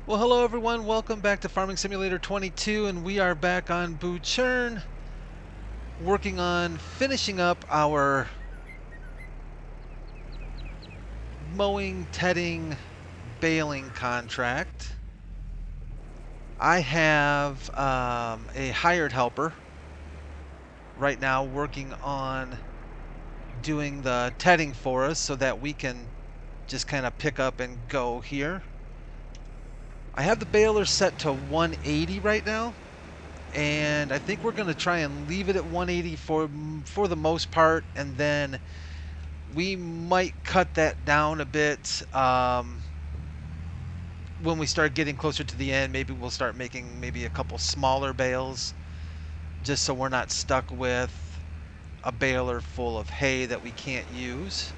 Well, hello everyone. Welcome back to Farming Simulator 22, and we are back on Butschern, working on finishing up our mowing, tedding, baling contract. I have a hired helper right now working on doing the tedding for us so that we can just kind of pick up and go here. I have the baler set to 180 right now. And I think we're going to try and leave it at 180 for the most part, and then we might cut that down a bit when we start getting closer to the end. Maybe we'll start making maybe a couple smaller bales, just so we're not stuck with a baler full of hay that we can't use.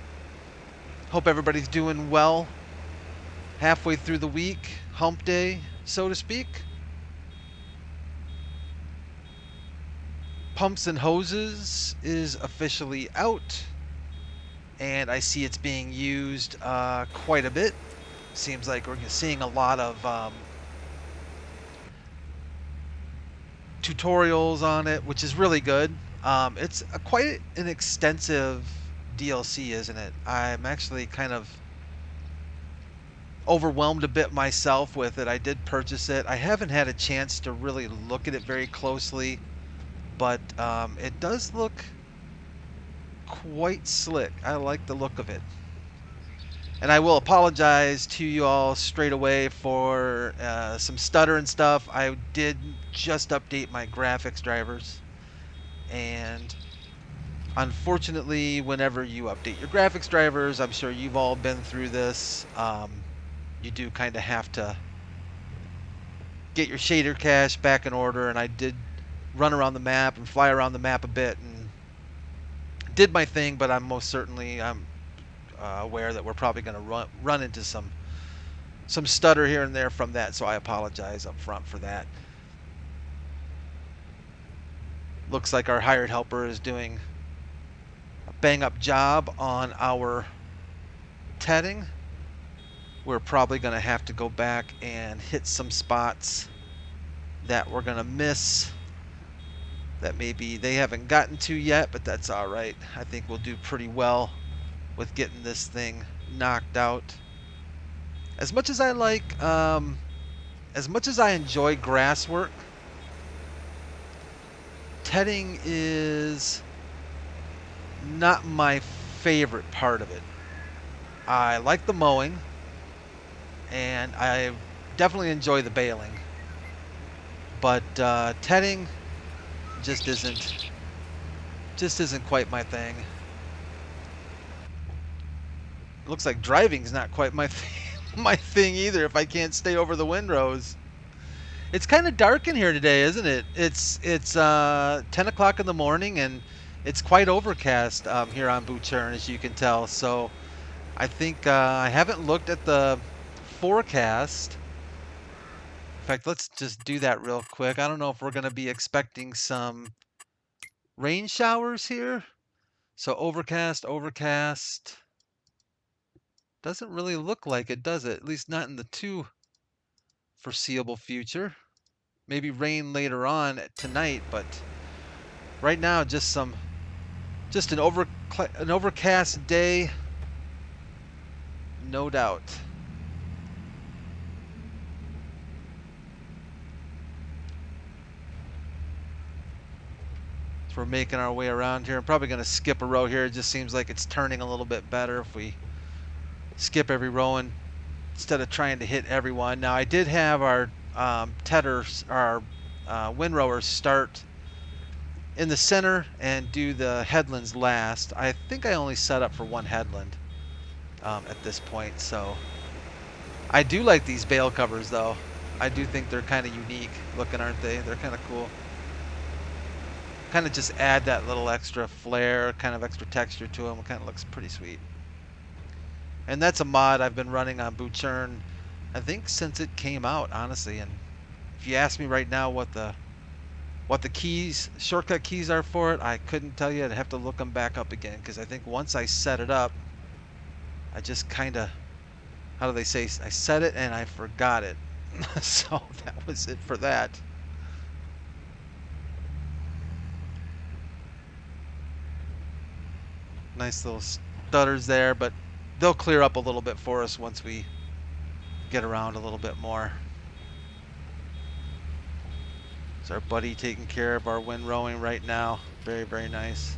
Hope everybody's doing well. Halfway through the week, hump day, so to speak. Pumps and Hoses is officially out, and I see it's being used quite a bit. Seems like we're seeing a lot of tutorials on it, which is really good. It's quite an extensive DLC, isn't it? I'm actually kind of overwhelmed a bit myself with it. I did purchase it. I haven't had a chance to really look at it very closely, but it does look quite slick. I like the look of it. And I will apologize to you all straight away for some stutter and stuff. I did just update my graphics drivers. And unfortunately, whenever you update your graphics drivers, I'm sure you've all been through this, you do kind of have to get your shader cache back in order. And I did run around the map and fly around the map a bit and did my thing, but I'm most certainly aware that we're probably going to run into some stutter here and there from that, so I apologize up front for that. Looks like our hired helper is doing a bang-up job on our tedding. We're probably going to have to go back and hit some spots that we're going to miss, that maybe they haven't gotten to yet, but that's all right. I think we'll do pretty well with getting this thing knocked out. As much as I like, as much as I enjoy grass work, tedding is not my favorite part of it. I like the mowing, and I definitely enjoy the baling, but tedding just isn't quite my thing. It looks like driving's not quite my my thing either if I can't stay over the windrows. It's kind of dark in here today, isn't it? It's 10 o'clock in the morning, and it's quite overcast here on Butschern, as you can tell. So I think I haven't looked at the forecast. In fact, let's just do that real quick. I don't know if we're going to be expecting some rain showers here. So overcast, overcast. Doesn't really look like it, does it? At least not in the too foreseeable future. Maybe rain later on tonight, but right now just an overcast day, no doubt. So we're making our way around here. I'm probably going to skip a row here. It just seems like it's turning a little bit better if we skip every row and instead of trying to hit everyone. Now I did have our tedders, our windrowers start in the center and do the headlands last. I think I only set up for one headland at this point, so I do like these bale covers though. I do think they're kind of unique looking, aren't they? They're kind of cool. Kind of just add that little extra flair, kind of extra texture to them. It kind of looks pretty sweet. And that's a mod I've been running on Butschern, I think since it came out, honestly. And if you ask me right now what the keys, shortcut keys are for it, I couldn't tell you. I'd have to look them back up again, because I think once I set it up, I just kind of, how do they say, I set it and I forgot it. So that was it for that. Nice little stutters there, but they'll clear up a little bit for us once we get around a little bit more. It's our buddy taking care of our wind rowing right now. Very, very nice.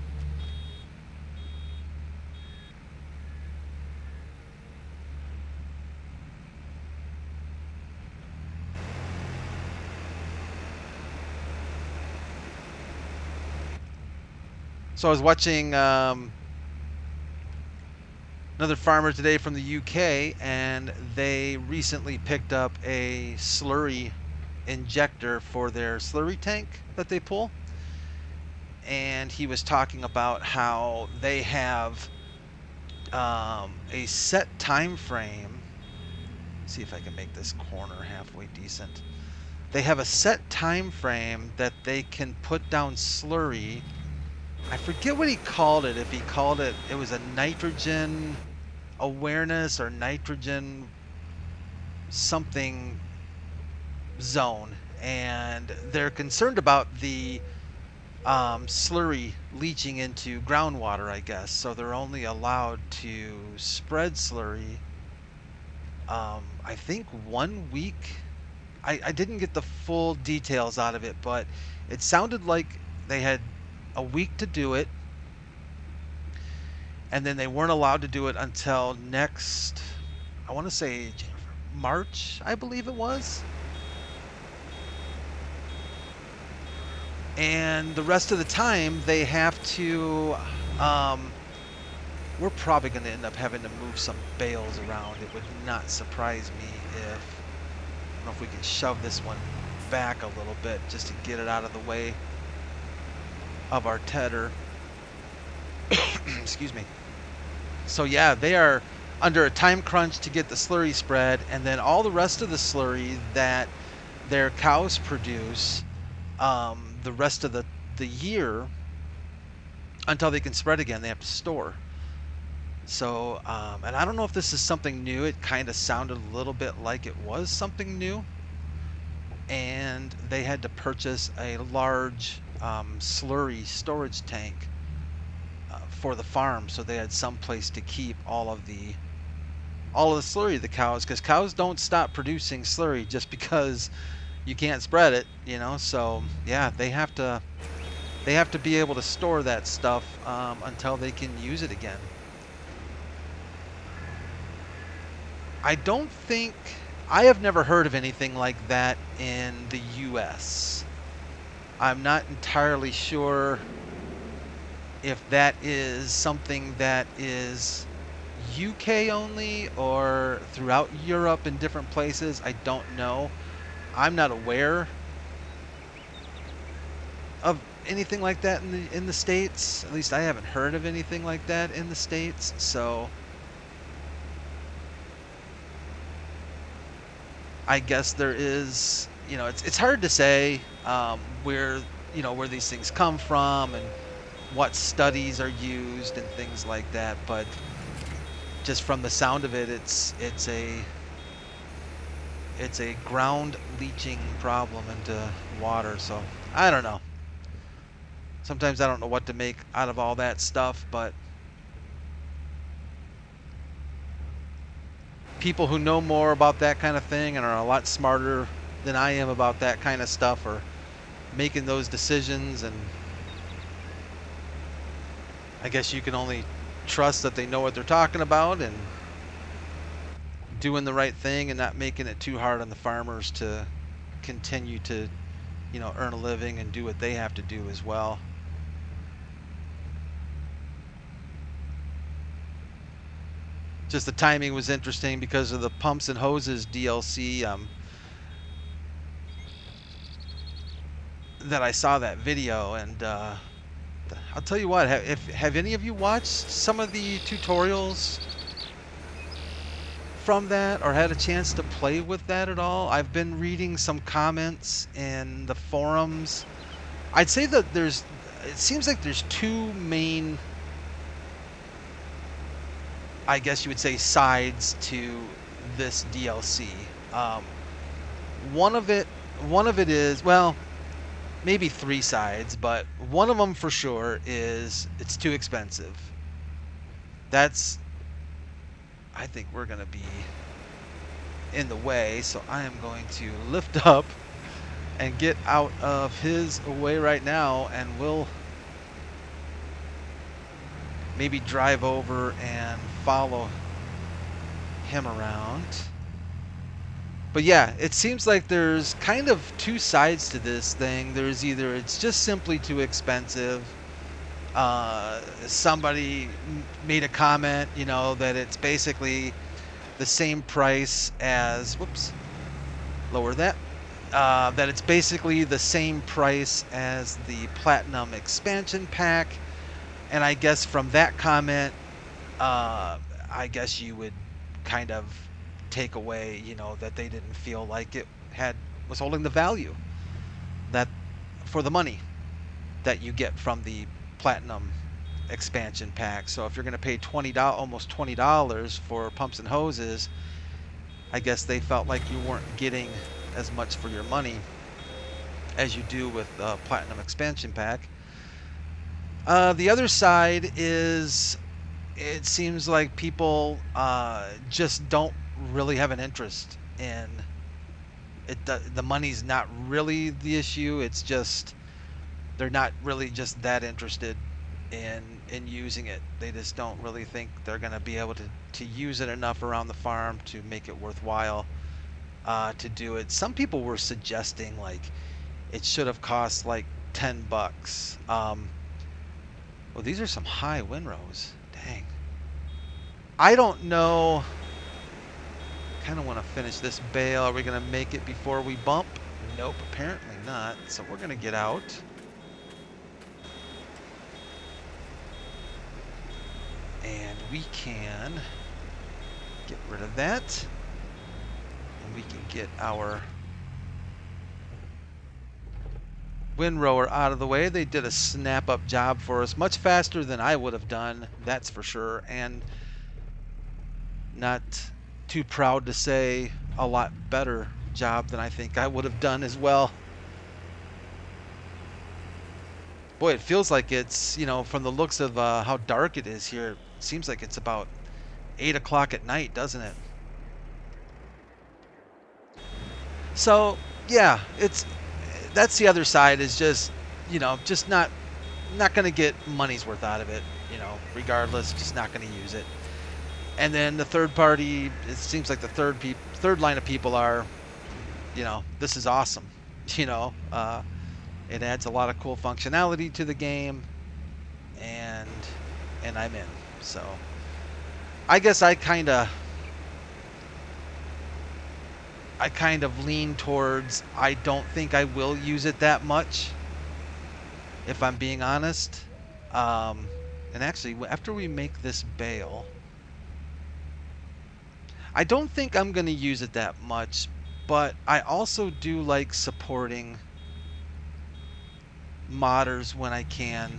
So I was watching another farmer today from the UK, and they recently picked up a slurry injector for their slurry tank that they pull. And he was talking about how they have a set time frame. Let's see if I can make this corner halfway decent. They have a set time frame that they can put down slurry. I forget what he called it. If he called it, it was a nitrogen awareness or nitrogen something zone, and they're concerned about the slurry leaching into groundwater, I guess. So they're only allowed to spread slurry, I think 1 week. I didn't get the full details out of it, but it sounded like they had a week to do it, and then they weren't allowed to do it until next, I want to say March, I believe it was. And the rest of the time they have to, we're probably going to end up having to move some bales around. It would not surprise me if, I don't know if we can shove this one back a little bit just to get it out of the way of our tedder. Excuse me. So yeah, they are under a time crunch to get the slurry spread, and then all the rest of the slurry that their cows produce the rest of the year until they can spread again, they have to store. So, and I don't know if this is something new. It kind of sounded a little bit like it was something new. And they had to purchase a large slurry storage tank for the farm, so they had some place to keep all of the slurry of the cows, because cows don't stop producing slurry just because you can't spread it, you know. So yeah, they have to be able to store that stuff until they can use it again. I don't think, I have never heard of anything like that in the US. I'm not entirely sure if that is something that is UK only or throughout Europe in different places. I don't know. I'm not aware of anything like that in the States. At least I haven't heard of anything like that in the States. So I guess there is, you know, it's hard to say where, you know, where these things come from and what studies are used and things like that, but just from the sound of it, it's a ground leaching problem into water. So I don't know. Sometimes I don't know what to make out of all that stuff, but people who know more about that kind of thing and are a lot smarter than I am about that kind of stuff are making those decisions, and I guess you can only trust that they know what they're talking about and doing the right thing and not making it too hard on the farmers to continue to, you know, earn a living and do what they have to do as well. Just the timing was interesting because of the pumps and hoses DLC that I saw that video, and I'll tell you what, have any of you watched some of the tutorials from that or had a chance to play with that at all? I've been reading some comments in the forums. I'd say that it seems like there's two main, I guess you would say, sides to this DLC. One of it is, well, maybe three sides, but one of them for sure is it's too expensive. That's, I think we're going to be in the way, so I am going to lift up and get out of his way right now, and we'll maybe drive over and follow him around. But yeah, it seems like there's kind of two sides to this thing. There's either it's just simply too expensive. Somebody made a comment, you know, that it's basically the same price as, whoops, lower that. That it's basically the same price as the Platinum expansion pack. And I guess from that comment, I guess you would kind of take away, you know, that they didn't feel like it was holding the value that for the money that you get from the Platinum expansion pack. So if you're going to pay almost $20 for pumps and hoses, I guess they felt like you weren't getting as much for your money as you do with the Platinum expansion pack. The other side is it seems like people just don't really have an interest in it. The money's not really the issue. It's just they're not really just that interested in using it. They just don't really think they're going to be able to use it enough around the farm to make it worthwhile to do it. Some people were suggesting like it should have cost like $10. Well, these are some high windrows. Dang. I don't know. Kind of want to finish this bale. Are we going to make it before we bump? Nope, apparently not. So we're going to get out. And we can get rid of that. And we can get our windrower out of the way. They did a snap-up job for us, much faster than I would have done, that's for sure. And not too proud to say a lot better job than I think I would have done as well. Boy, it feels like it's, you know, from the looks of how dark it is here, it seems like it's about 8 o'clock at night, doesn't it? So, yeah, that's the other side is just, you know, just not going to get money's worth out of it, you know, regardless, just not going to use it. And then the third party, it seems like the third line of people are, you know, this is awesome. You know, it adds a lot of cool functionality to the game, and I'm in. So I guess I kind of lean towards I don't think I will use it that much, if I'm being honest. And actually, after we make this bale, I don't think I'm going to use it that much, but I also do like supporting modders when I can.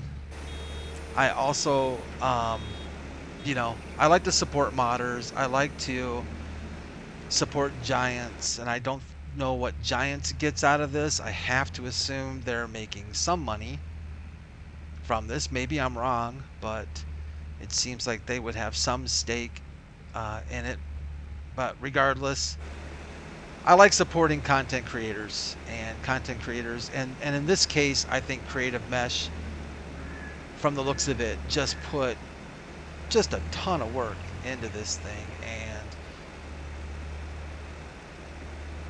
I also, you know, I like to support modders. I like to support Giants, and I don't know what Giants gets out of this. I have to assume they're making some money from this. Maybe I'm wrong, but it seems like they would have some stake in it. But regardless, I like supporting content creators, and in this case, I think Creative Mesh, from the looks of it, just put just a ton of work into this thing,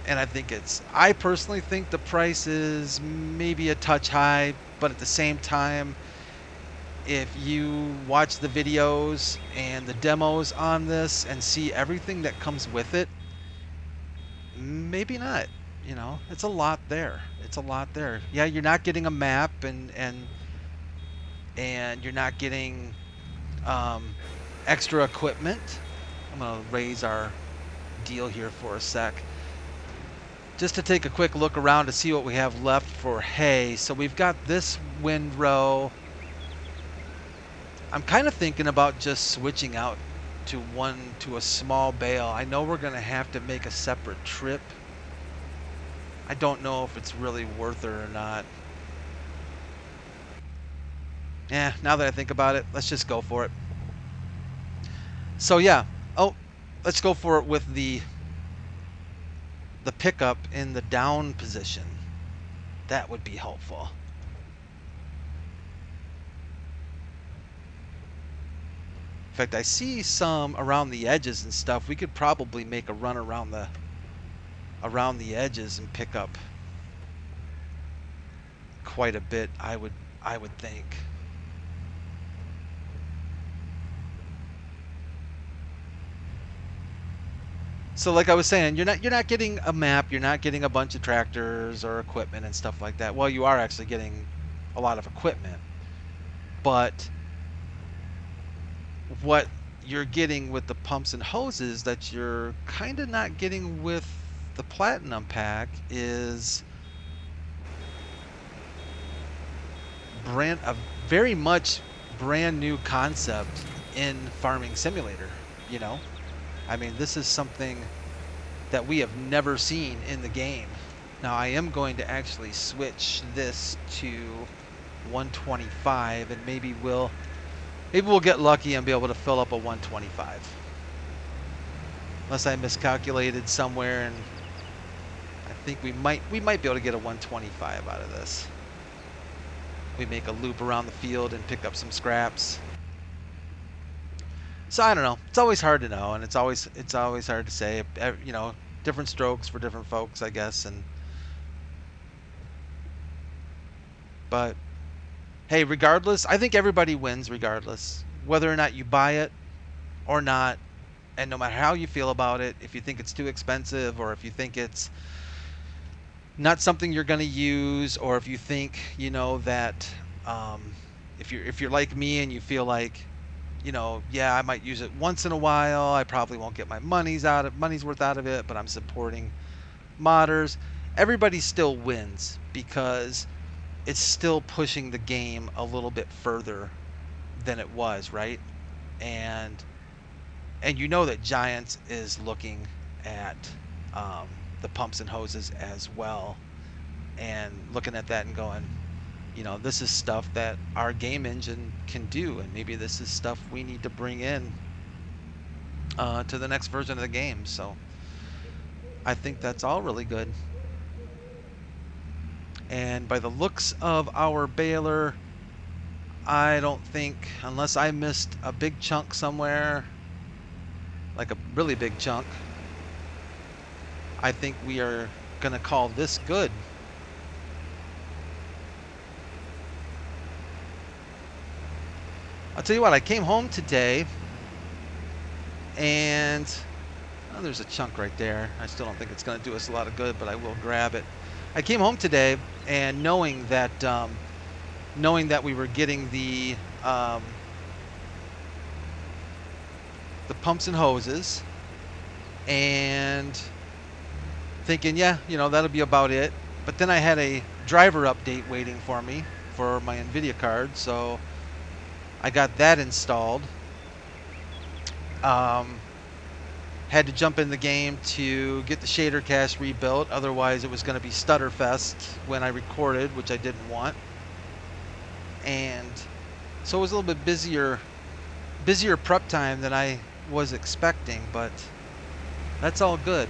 and I think I personally think the price is maybe a touch high, but at the same time, if you watch the videos and the demos on this and see everything that comes with it, maybe not. You know, it's a lot there. It's a lot there. Yeah, you're not getting a map, and you're not getting extra equipment. I'm gonna raise our deal here for a sec, just to take a quick look around to see what we have left for hay. So we've got this windrow. I'm kind of thinking about just switching out to a small bale. I know we're gonna have to make a separate trip I don't know if it's really worth it or not. Yeah, now that I think about it, let's just go for it. So yeah, oh, let's go for it with the pickup in the down position. That would be helpful. In fact, I see some around the edges and stuff. We could probably make a run around the edges and pick up quite a bit. I would think. So like I was saying, you're not getting a map, you're not getting a bunch of tractors or equipment and stuff like that. Well, you are actually getting a lot of equipment, but what you're getting with the pumps and hoses that you're kind of not getting with the platinum pack is a very much brand new concept in Farming Simulator, you know? I mean, this is something that we have never seen in the game. Now, I am going to actually switch this to 125, and maybe we'll get lucky and be able to fill up a 125. Unless I miscalculated somewhere, and I think we might be able to get a 125 out of this. We make a loop around the field and pick up some scraps. So I don't know. It's always hard to know, and it's always hard to say. You know, different strokes for different folks, I guess. But hey, regardless, I think everybody wins regardless, whether or not you buy it or not, and no matter how you feel about it, if you think it's too expensive or if you think it's not something you're going to use, or if you think, you know, that if you're like me and you feel like, you know, yeah, I might use it once in a while, I probably won't get my money's worth out of it, but I'm supporting modders. Everybody still wins because it's still pushing the game a little bit further than it was, right? And you know that Giants is looking at the pumps and hoses as well, and looking at that and going, you know, this is stuff that our game engine can do, and maybe this is stuff we need to bring in to the next version of the game. So I think that's all really good. And by the looks of our baler, I don't think, unless I missed a big chunk somewhere, like a really big chunk, I think we are going to call this good. I'll tell you what, I came home today and oh, there's a chunk right there. I still don't think it's going to do us a lot of good, but I will grab it. I came home today and knowing that we were getting the pumps and hoses, and thinking, yeah, you know, that'll be about it. But then I had a driver update waiting for me for my NVIDIA card, so I got that installed. Had to jump in the game to get the shader cache rebuilt, otherwise it was going to be stutterfest when I recorded, which I didn't want. And so it was a little bit busier prep time than I was expecting, but that's all good.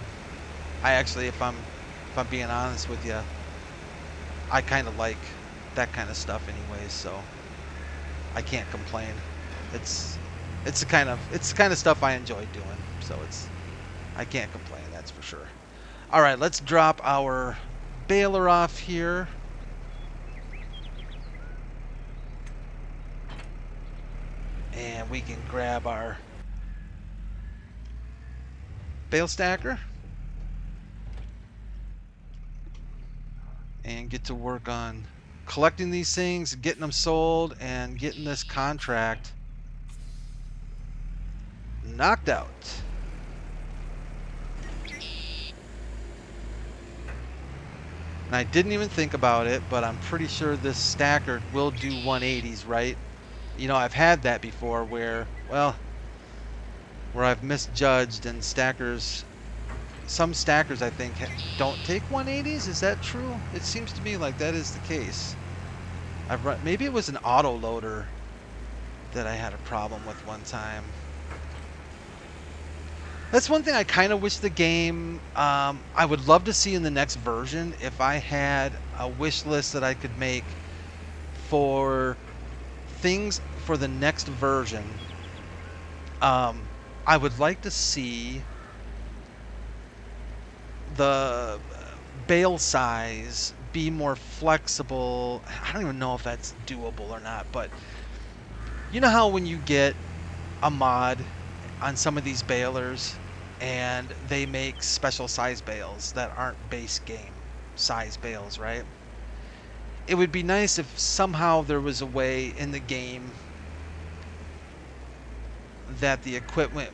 I actually, if I'm being honest with you, I kind of like that kind of stuff anyways, so I can't complain. It's the kind of stuff I enjoy doing, so I can't complain, that's for sure. All right, let's drop our baler off here. And we can grab our bale stacker and get to work on collecting these things, getting them sold, and getting this contract knocked out. And I didn't even think about it, but I'm pretty sure this stacker will do 180s, right? You know, I've had that before where I've misjudged and stackers some stackers I think don't take 180s. Is that true? It seems to me like that is the case. I've run, maybe it was an auto loader that I had a problem with one time. That's one thing I kind of wish the game, I would love to see in the next version if I had a wish list that I could make for things for the next version. I would like to see the bale size be more flexible. I don't even know if that's doable or not, but you know how when you get a mod on some of these balers and they make special size bales that aren't base game size bales, right? It would be nice if somehow there was a way in the game that the equipment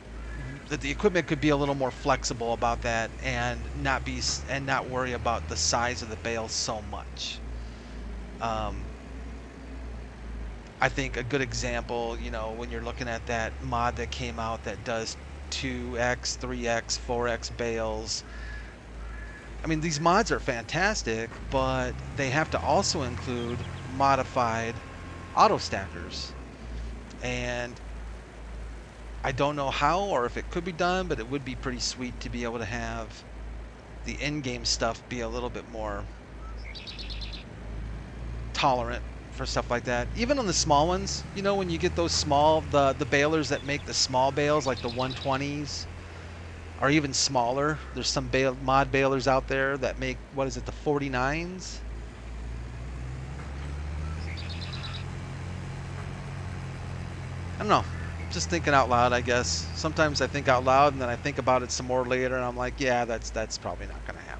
could be a little more flexible about that and not worry about the size of the bale so much. I think a good example, you know, when you're looking at that mod that came out that does 2x, 3x, 4x bales. I mean, these mods are fantastic, but they have to also include modified auto stackers. And I don't know how or if it could be done, but it would be pretty sweet to be able to have the in-game stuff be a little bit more tolerant for stuff like that. Even on the small ones, you know, when you get those small, the balers that make the small bales, like the 120s, or even smaller. There's some mod balers out there that make, what is it, the 49s? I don't know. Just thinking out loud, I guess. Sometimes I think out loud and then I think about it some more later and I'm like, yeah, that's probably not going to happen.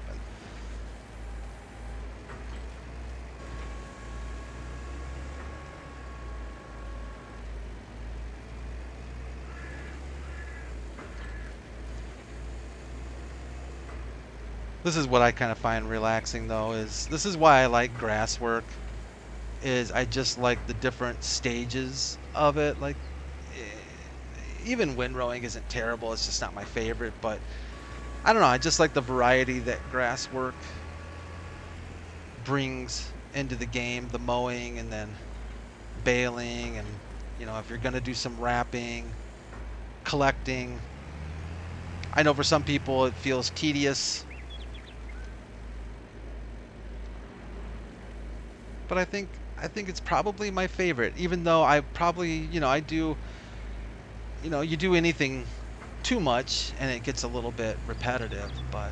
This is what I kind of find relaxing though, is this is why I like grass work, is I just like the different stages of it. Like, even windrowing isn't terrible, it's just not my favorite, but I don't know, I just like the variety that grass work brings into the game, the mowing and then baling, and you know, if you're going to do some wrapping, collecting. I know for some people it feels tedious, but I think it's probably my favorite, even though I probably, you know, I do, you know, you do anything too much and it gets a little bit repetitive, but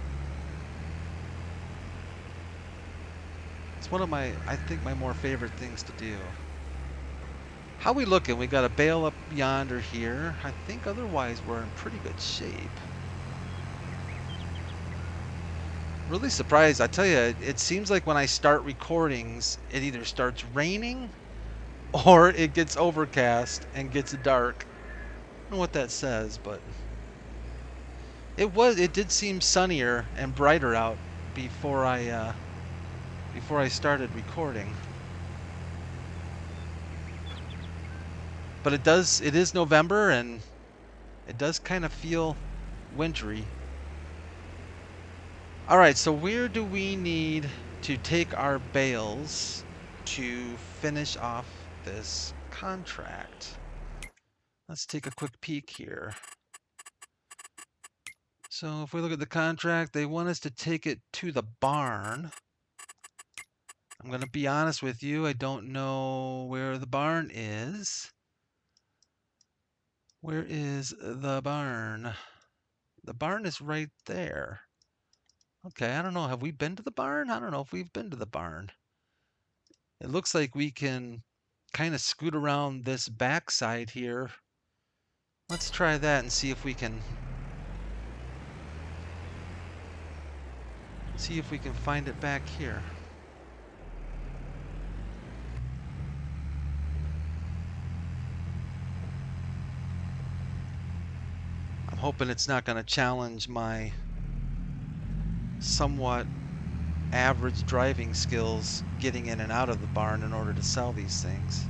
it's one of my, I think, my more favorite things to do. How we looking? We got a bale up yonder here. I think otherwise we're in pretty good shape. Really surprised. I tell you, it seems like when I start recordings, it either starts raining or it gets overcast and gets dark. I don't know what that says, but it did seem sunnier and brighter out before I started recording. But it is November and it does kind of feel wintry. All right, so where do we need to take our bales to finish off this contract? Let's take a quick peek here. So if we look at the contract, they want us to take it to the barn. I'm going to be honest with you, I don't know where the barn is. Where is the barn? The barn is right there. Okay, I don't know. Have we been to the barn? I don't know if we've been to the barn. It looks like we can kind of scoot around this backside here. Let's try that and see if we can find it back here. I'm hoping it's not going to challenge my somewhat average driving skills getting in and out of the barn in order to sell these things.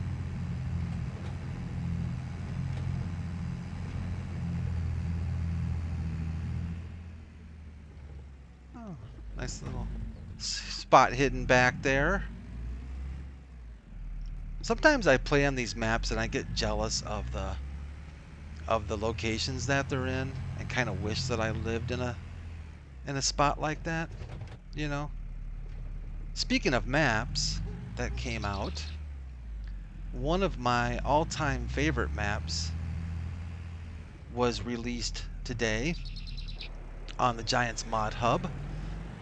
Nice little spot hidden back there. Sometimes I play on these maps and I get jealous of the locations that they're in and kind of wish that I lived in a spot like that, you know. Speaking of maps that came out, one of my all-time favorite maps was released today on the Giants Mod Hub,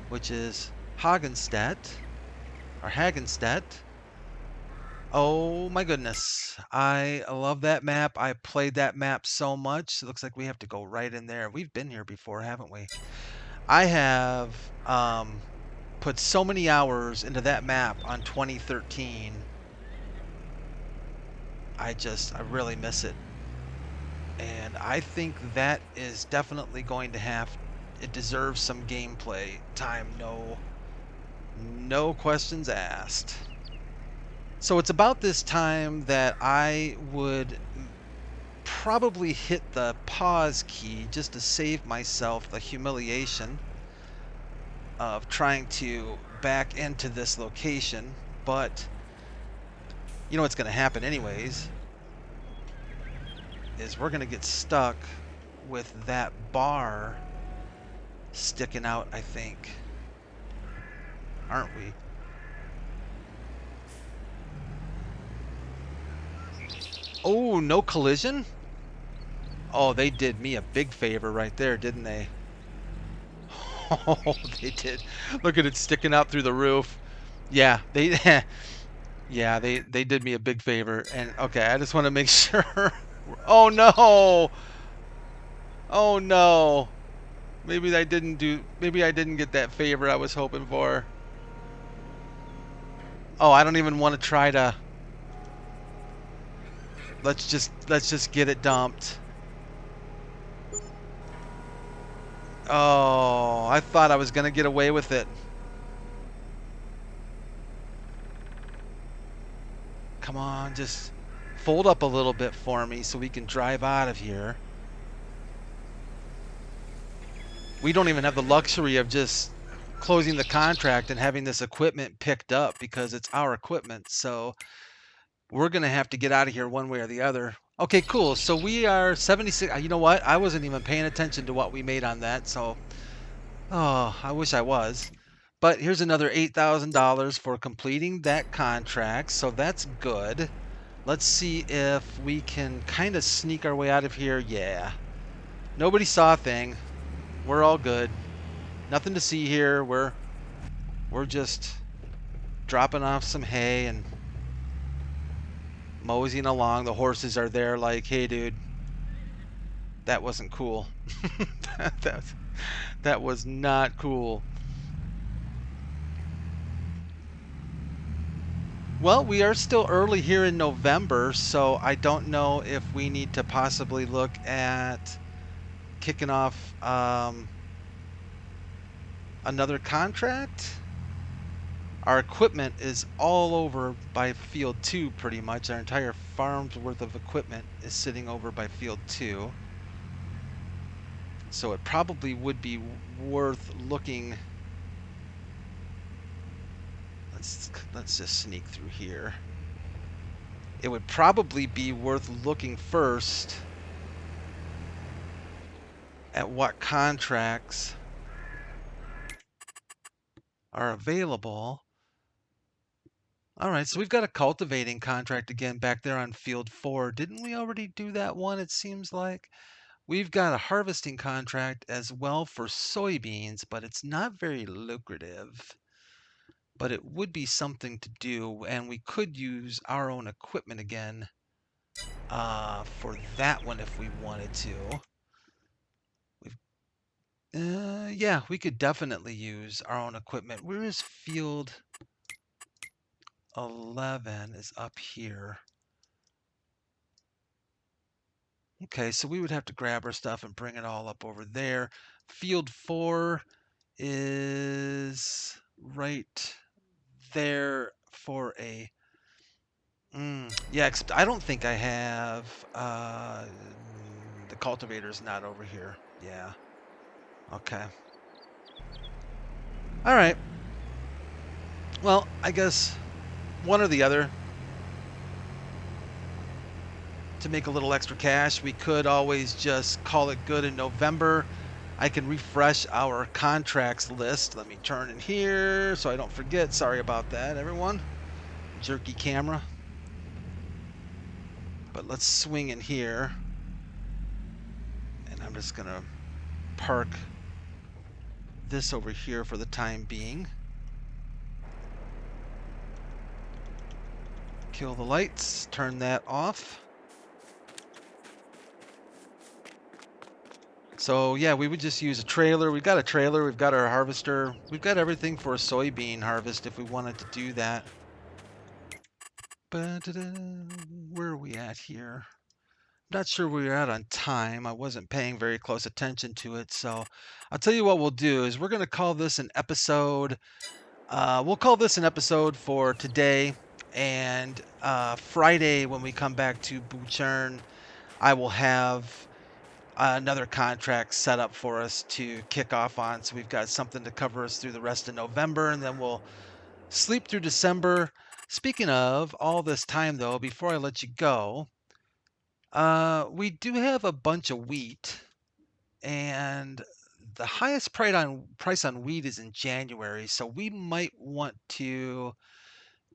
which is Hagenstedt, or Hagenstedt. Oh my goodness. I love that map. I played that map so much. It looks like we have to go right in there. We've been here before, haven't we? I have put so many hours into that map on 2013. I really miss it. And I think that is definitely going to it deserves some gameplay time. No questions asked. So it's about this time that I would probably hit the pause key just to save myself the humiliation of trying to back into this location. But you know what's going to happen anyways is we're going to get stuck with that bar sticking out, I think. Aren't we? Oh, no collision? Oh, they did me a big favor right there, didn't they? Oh, they did. Look at it sticking out through the roof. Yeah, they yeah, they did me a big favor. And okay, I just want to make sure. Oh no. Oh no. Maybe I didn't get that favor I was hoping for. Oh, I don't even want to try to. Let's just get it dumped. Oh, I thought I was going to get away with it. Come on, just fold up a little bit for me so we can drive out of here. We don't even have the luxury of just closing the contract and having this equipment picked up because it's our equipment. So we're going to have to get out of here one way or the other. Okay, cool. So we are 76. You know what? I wasn't even paying attention to what we made on that. So, oh, I wish I was. But here's another $8,000 for completing that contract. So that's good. Let's see if we can kind of sneak our way out of here. Yeah. Nobody saw a thing. We're all good. Nothing to see here. We're just dropping off some hay and moseying along. The horses are there like, hey, dude, that wasn't cool. that was not cool. Well, we are still early here in November, so I don't know if we need to possibly look at kicking off another contract. Our equipment is all over by Field 2 pretty much. Our entire farm's worth of equipment is sitting over by Field 2. So it probably would be worth looking. Let's just sneak through here. It would probably be worth looking first at what contracts are available. All right, so we've got a cultivating contract again back there on Field 4. Didn't we already do that one, it seems like? We've got a harvesting contract as well for soybeans, but it's not very lucrative. But it would be something to do, and we could use our own equipment again for that one if we wanted to. Yeah, we could definitely use our own equipment. Where is Field 11? Is up here. Okay, so we would have to grab our stuff and bring it all up over there. Field 4 is right there for a... yeah, I don't think I have... the cultivator's not over here. Yeah. Okay. All right. Well, I guess one or the other. To make a little extra cash, we could always just call it good in November. I can refresh our contracts list. Let me turn in here so I don't forget. Sorry about that, everyone. Jerky camera. But let's swing in here. And I'm just going to park this over here for the time being. Kill the lights. Turn that off. So yeah, we would just use a trailer. We've got a trailer. We've got our harvester. We've got everything for a soybean harvest if we wanted to do that. Where are we at here? I'm not sure where we're at on time. I wasn't paying very close attention to it. So I'll tell you what we'll do is we're going to call this an episode. We'll call this an episode for today. And Friday, when we come back to Butschern, I will have another contract set up for us to kick off on. So we've got something to cover us through the rest of November, and then we'll sleep through December. Speaking of all this time, though, before I let you go, we do have a bunch of wheat, and the highest price on wheat is in January. So we might want to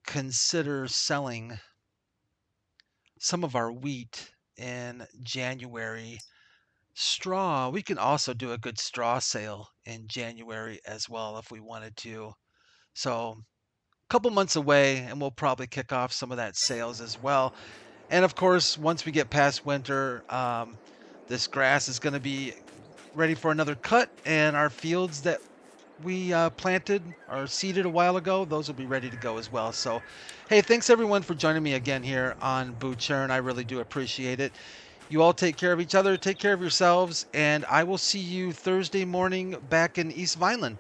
consider selling some of our wheat in January. Straw, we can also do a good straw sale in January as well if we wanted to. So, a couple months away, and we'll probably kick off some of that sales as well. And of course, once we get past winter, this grass is going to be ready for another cut, and our fields that we planted or seeded a while ago, those will be ready to go as well. So, hey, thanks everyone for joining me again here on Butschern. I really do appreciate it. You all take care of each other, take care of yourselves, and I will see you Thursday morning back in East Vineland.